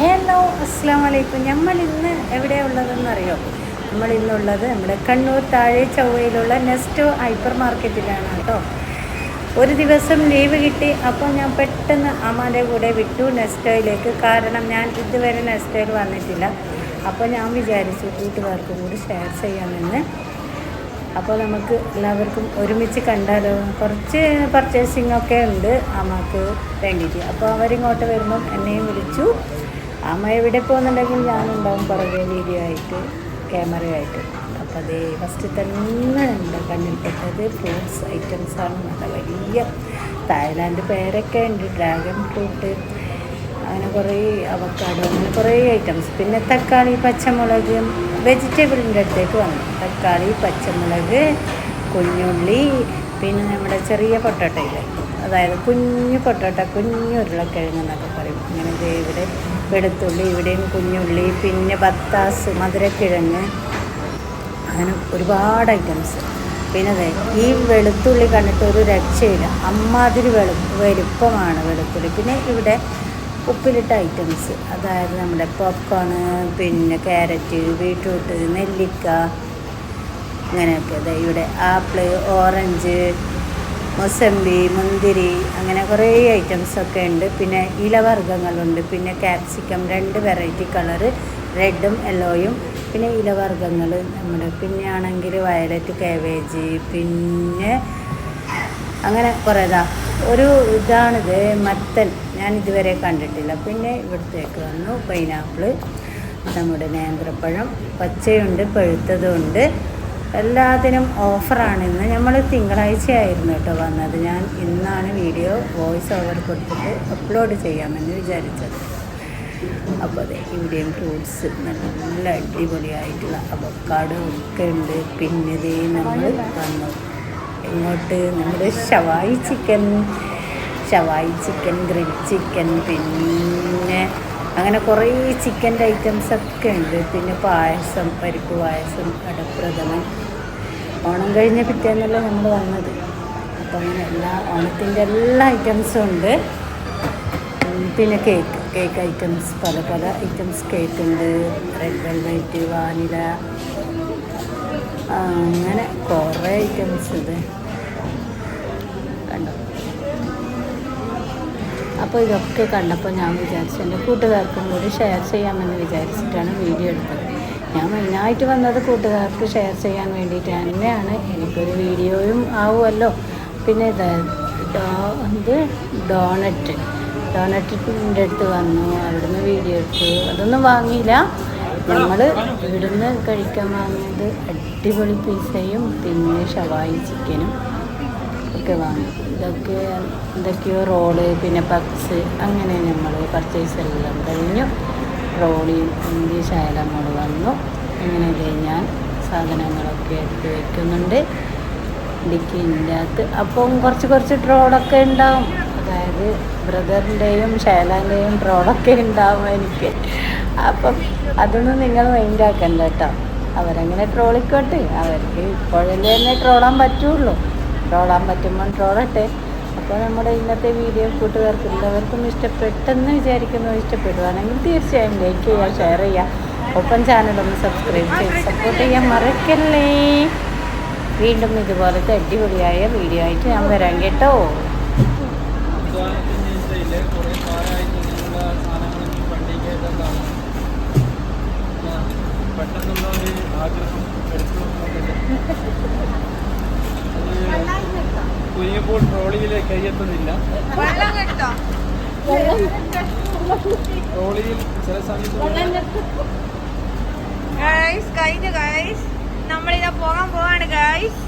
Hello അസ്സാം വലൈക്കും. നമ്മൾ ഇന്ന് എവിടെയുള്ളതെന്നറിയോ? നമ്മൾ ഇന്നുള്ളത് നമ്മുടെ കണ്ണൂർ താഴെ ചൊവ്വയിലുള്ള നെസ്റ്റോ ഹൈപ്പർ മാർക്കറ്റിലാണ് കേട്ടോ. ഒരു ദിവസം ലീവ് കിട്ടി, അപ്പോൾ ഞാൻ പെട്ടെന്ന് അമ്മാൻ്റെ കൂടെ വിട്ടു നെസ്റ്റോയിലേക്ക്. കാരണം ഞാൻ ഇതുവരെ നെസ്റ്റോയിൽ വന്നിട്ടില്ല. അപ്പോൾ ഞാൻ വിചാരിച്ചു കൂട്ടുകാർക്കും കൂടി ഷെയർ ചെയ്യാമെന്ന്. അപ്പോൾ നമുക്ക് എല്ലാവർക്കും ഒരുമിച്ച് കണ്ടാലോ. കുറച്ച് പർച്ചേസിംഗ് ഒക്കെ ഉണ്ട് അമ്മക്ക് വേണ്ടിയിട്ട്. അപ്പോൾ അവരിങ്ങോട്ട് വരുമ്പം എന്നെയും വിളിച്ചു. അമ്മ എവിടെ പോകുന്നുണ്ടെങ്കിൽ ഞാനുണ്ടാവും പുറകെ വീഡിയോ ആയിട്ട്, ക്യാമറയായിട്ട്. അപ്പോൾ അതേ ഫസ്റ്റ് തന്നെ ഉണ്ട് കണ്ണിൽപ്പെട്ടത് ഫ്രൂട്ട്സ് ഐറ്റംസാണ്. നല്ല വലിയ തായ്ലാൻഡ് പേരൊക്കെ ഉണ്ട്, ഡ്രാഗൺ ഫ്രൂട്ട്, അങ്ങനെ കുറേ അവക്കാഡോ, അങ്ങനെ കുറേ ഐറ്റംസ്. പിന്നെ തക്കാളി, പച്ചമുളക്, വെജിറ്റബിളിൻ്റെ അടുത്തേക്ക് വന്നു. തക്കാളി, പച്ചമുളക്, കുഞ്ഞുള്ളി, പിന്നെ നമ്മുടെ ചെറിയ പൊട്ടോട്ടയില്ലേ, അതായത് കുഞ്ഞു പൊട്ടോട്ട, കുഞ്ഞു ഉരുളക്കിഴങ്ങ് എന്നൊക്കെ പറയും. ഇങ്ങനെ ഇവിടെ വെളുത്തുള്ളി, ഇവിടെയും കുഞ്ഞുള്ളി, പിന്നെ ബത്താസ്, മധുരക്കിഴങ്ങ്, അങ്ങനെ ഒരുപാട് ഐറ്റംസ്. പിന്നെ അതെ ഈ വെളുത്തുള്ളി കണ്ടിട്ട് ഒരു രക്ഷയില്ല, അമ്മാതിരി വലുപ്പമാണ് വെളുത്തുള്ളി. പിന്നെ ഇവിടെ ഉപ്പിലിട്ട ഐറ്റംസ്, അതായത് നമ്മുടെ പോപ്കോണ്, പിന്നെ ക്യാരറ്റ്, ബീട്രൂട്ട്, നെല്ലിക്ക, അങ്ങനെയൊക്കെ. അതെ ഇവിടെ ആപ്പിള്, ഓറഞ്ച്, മൊസമ്പി, മുന്തിരി, അങ്ങനെ കുറേ ഐറ്റംസൊക്കെ ഉണ്ട്. പിന്നെ ഇലവർഗ്ഗങ്ങളുണ്ട്. പിന്നെ ക്യാപ്സിക്കം 2 വെറൈറ്റി കളറ്, റെഡും യെല്ലോയും. പിന്നെ ഇലവർഗ്ഗങ്ങൾ നമ്മുടെ, പിന്നെ ആണെങ്കിൽ വയലറ്റ് കാബേജ്, പിന്നെ അങ്ങനെ കുറേതാ. ഒരു ഇതാണിത് മത്തൻ, ഞാൻ ഇതുവരെ കണ്ടിട്ടില്ല. പിന്നെ ഇവിടത്തേക്ക് വന്നു പൈനാപ്പിള്, നമ്മുടെ നേന്ത്രപ്പഴം, പച്ചയുണ്ട്, പഴുത്തതുണ്ട്. എല്ലാത്തിനും ഓഫറാണ്. ഇന്ന് നമ്മൾ തിങ്കളാഴ്ചയായിരുന്നു കേട്ടോ വന്നത്. ഞാൻ ഇന്നാണ് വീഡിയോ വോയിസ് ഓവർ കൊടുത്തിട്ട് അപ്ലോഡ് ചെയ്യാമെന്ന് വിചാരിച്ചത്. അപ്പോൾ അതെ ഇവിടെയും ഫ്രൂട്ട്സ് നല്ല അടിപൊളിയായിട്ടുള്ള അവക്കാഡോ ഒക്കെ ഉണ്ട്. പിന്നെ ഇതേ നമ്മൾ വന്നു ഇങ്ങോട്ട് നമ്മുടെ ഷവായി ചിക്കൻ, ഗ്രിൽ ചിക്കൻ, പിന്നെ അങ്ങനെ കുറേ ചിക്കൻ്റെ ഐറ്റംസൊക്കെ ഉണ്ട്. പിന്നെ പായസം, പരിപ്പ് പായസം, അടപ്രഥമൻ. ഓണം കഴിഞ്ഞ പിറ്റേന്നല്ല നമ്മൾ വന്നത്. അപ്പം അങ്ങനെ എല്ലാ ഓണത്തിൻ്റെ എല്ലാ ഐറ്റംസും ഉണ്ട്. പിന്നെ കേക്ക് ഐറ്റംസ്, പല ഐറ്റംസ് കേക്ക് ഉണ്ട്. റെഡ് വെൽവെറ്റ്, വാനില, അങ്ങനെ കുറേ ഐറ്റംസ് ഇത് കണ്ടോ. അപ്പോൾ ഇതൊക്കെ കണ്ടപ്പോൾ ഞാൻ വിചാരിച്ചു എൻ്റെ കൂട്ടുകാർക്കും കൂടി ഷെയർ ചെയ്യാമെന്ന് വിചാരിച്ചിട്ടാണ് വീഡിയോ എടുത്തത്. ഞാൻ മെയിനായിട്ട് വന്നത് കൂട്ടുകാർക്ക് ഷെയർ ചെയ്യാൻ വേണ്ടിയിട്ട് തന്നെയാണ്. എനിക്കൊരു വീഡിയോയും ആവുമല്ലോ. പിന്നെ ഇത് ഡോണറ്റിൻ്റെ അടുത്ത് വന്നു, അവിടുന്ന് വീഡിയോ എടുത്തു. അതൊന്നും വാങ്ങിയില്ല. നമ്മൾ ഇവിടുന്ന് കഴിക്കാൻ വാങ്ങിയത് അടിപൊളി പിസയും പിന്നെ ഷവായി ചിക്കനും ഒക്കെ വാങ്ങി. ഇതൊക്കെയോ റോള്, പിന്നെ പപ്സ്, അങ്ങനെ നമ്മൾ പർച്ചേസ് എല്ലാം കഴിഞ്ഞു. റോളിയും ഇംഗ്ലീഷ് നമ്മൾ വന്നു. അങ്ങനെ ഞാൻ സാധനങ്ങളൊക്കെ എടുത്ത് വയ്ക്കുന്നുണ്ട് ഡിക്കിൻ്റെ അകത്ത്. അപ്പം കുറച്ച് ട്രോളൊക്കെ ഉണ്ടാവും, അതായത് ബ്രദറിൻ്റെയും ഷൈലാൻ്റെയും ട്രോളൊക്കെ ഉണ്ടാവും എനിക്ക്. അപ്പം അതൊന്നും നിങ്ങൾ മൈൻഡാക്കണ്ട കേട്ടോ. അവരങ്ങനെ ട്രോളിക്കോട്ടെ, അവർക്ക് ഇപ്പോഴല്ലേ തന്നെ ട്രോളാൻ പറ്റുള്ളൂ. ട്രോളാൻ പറ്റുമ്പോൾ ട്രോളട്ടെ. അപ്പോൾ നമ്മുടെ ഇന്നത്തെ വീഡിയോ കൂട്ടുകാർക്ക് എല്ലാവർക്കും ഇഷ്ടപ്പെട്ടെന്ന് വിചാരിക്കുന്നു. ഇഷ്ടപ്പെടുവാണെങ്കിൽ തീർച്ചയായും ലൈക്ക് ചെയ്യുക, ഷെയർ ചെയ്യുക, ഒപ്പം ചാനലൊന്ന് സബ്സ്ക്രൈബ് ചെയ്ത് സപ്പോർട്ട് ചെയ്യാൻ മറക്കല്ലേ. വീണ്ടും ഇതുപോലത്തെ അടിപൊളിയായ വീഡിയോ ആയിട്ട് ഞാൻ വരാം കേട്ടോ. കുഞ്ഞിപ്പോൾ ട്രോളിയിലെ കൈയെത്തുന്നില്ല. ട്രോളിയിൽ ചില സമയത്ത് നമ്മളിതാ പോകാൻ പോവാണ് ഗൈസ്.